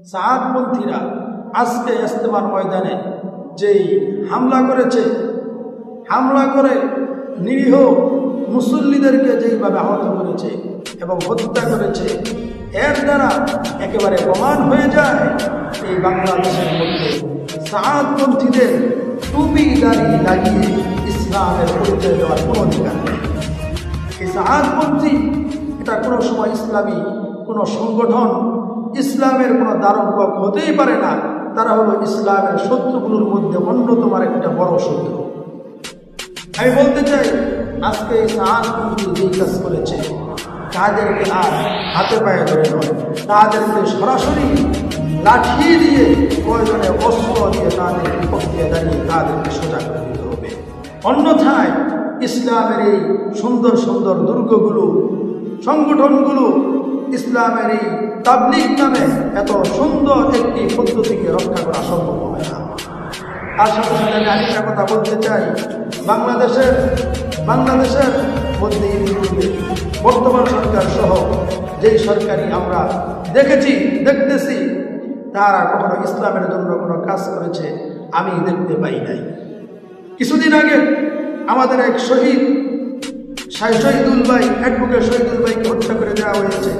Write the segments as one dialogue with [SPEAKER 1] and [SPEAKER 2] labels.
[SPEAKER 1] সাআদপন্থীরা আজকে ইস্তেমার ময়দানে যেই হামলা করেছে, হামলা করে নিরীহ মুসল্লিদেরকে যেইভাবে আহত করেছে এবং হত্যা করেছে, এর দ্বারা একেবারে প্রমাণ হয়ে যায় এই বাংলাদেশের মধ্যে সাআদপন্থীদের টুপি দাড়ি লাগিয়ে ইসলামের পরিচয় দেওয়ার কোনো অধিকার নেই। এই সাআদপন্থী এটা কোনো সময় ইসলামী কোনো সংগঠন, ইসলামের কোনো দ্বারকবাহক হতেই পারে না। তারা হলো ইসলামের শত্রুগুলোর মধ্যে অন্যতম একটা বড় শত্রু। আমি বলতে চাই, আজকে এই সাআদপন্থী যেই কাজ করেছে, তাদেরকে আর হাতে পায়ে ধরে নয়, তাদেরকে সরাসরি লাঠি দিয়ে, প্রয়োজনে অস্ত্র দিয়ে তাদের বিপক্ষে দাঁড়িয়ে তাদেরকে সোজা করে দিতে হবে। অন্যথায় ইসলামের এই সুন্দর সুন্দর দুর্গগুলো, সংগঠনগুলো, ইসলামের এই তাবলীগ নামে এত সুন্দর একটি পদ্ধতিকে রক্ষা করা সম্ভব হবে না। তার সাথে সাথে আমি আরেকটা কথা বলতে চাই, বাংলাদেশের মধ্যে ইতিপূর্বে বর্তমান সরকার সহ যেই সরকারি আমরা দেখতেছি, তারা কখনো ইসলামের জন্য কোনো কাজ করেছে আমি দেখতে পাই নাই। কিছুদিন আগে আমাদের এক শহীদুল ভাই, অ্যাডভোকেট শহীদুল ভাইকে হত্যা করে দেওয়া হয়েছে,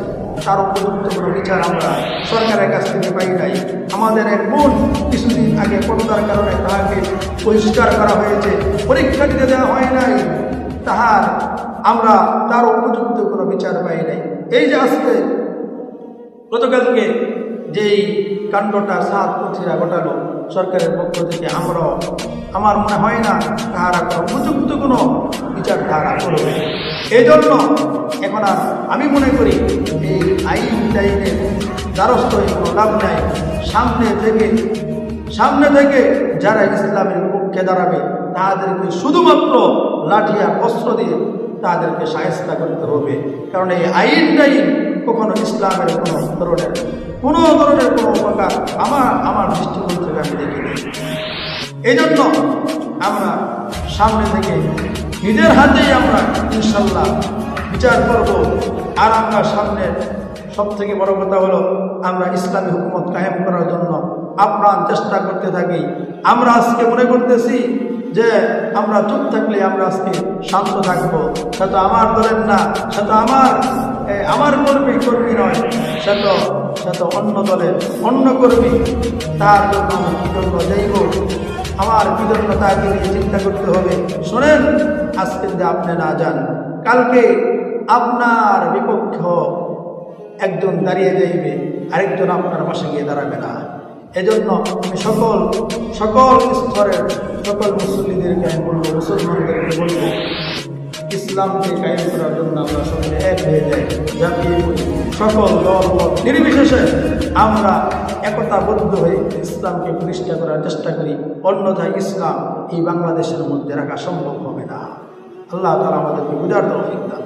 [SPEAKER 1] তার উপযুক্ত কোনো বিচার আমরা সরকারের কাছ থেকে পাই নাই। আমাদের এক বোন কিছুদিন আগে পর্দার কারণে তাহাকে বহিষ্কার করা হয়েছে, পরীক্ষা দিতে দেওয়া হয় নাই, আমরা তার উপযুক্ত কোনো বিচার পাই নাই। এই যে আজকে গতকালকে যেই কাণ্ডটা সাআদপন্থীরা ঘটালো সরকারের পক্ষ থেকে, আমার মনে হয় না তাহারা কোনো উপযুক্ত কোনো বিচার তাহারা করবে। এই জন্য এখন আর আমি মনে করি এই আইনের দ্বারস্থ হয়ে কোনো লাভ নাই। সামনে থেকে যারা ইসলামের পক্ষে দাঁড়াবে তাদেরকে শুধুমাত্র লাঠি আর অস্ত্র দিয়ে তাদেরকে শায়েস্তা করতে হবে। কারণ এই আইনটাই কখনো ইসলামের কোনো ধরনের কোনো উপকার আমার দৃষ্টিকোণ থেকে আমি দেখিনি। এই জন্য আমরা সামনে থেকে নিজের হাতেই আমরা ইনশাল্লাহ বিচার করব। আর আমরা সামনে সবথেকে বড় কথা হলো আমরা ইসলামী হুকুমত কায়েম করার জন্য আপ্রাণ চেষ্টা করতে থাকি। আমরা আজকে মনে করতেছি যে আমরা চুপ থাকলে আমরা আজকে শান্ত থাকবো, সে তো আমার দলের না, সে তো আমার কর্মী নয়, সে তো অন্য দলের অন্য কর্মী, তার জন্য আমি কী জন্য যাইব, আমার কী জন্য তাকে নিয়ে চিন্তা করতে হবে। শোনেন, আজকে যদি আপনি না যান, কালকে আপনার বিপক্ষ একজন দাঁড়িয়ে যাইবে, আরেকজন আপনার পাশে গিয়ে দাঁড়াবে না। এজন্য আমি সকল স্তরের সকল মুসল্লিদেরকে আমি বলবো, মুসলমানদেরকে বলবো, ইসলামকে কায়েম করার জন্য আমরা সকলে এক হয়ে যাই, ঝাঁপিয়ে পড়ি, সকল দল মত নির্বিশেষে আমরা একতাবদ্ধ হয়ে ইসলামকে প্রতিষ্ঠা করার চেষ্টা করি। অন্যথায় ইসলাম এই বাংলাদেশের মধ্যে রাখা সম্ভব হবে না। আল্লাহ তাআলা আমাদেরকে বুঝার তৌফিক দান।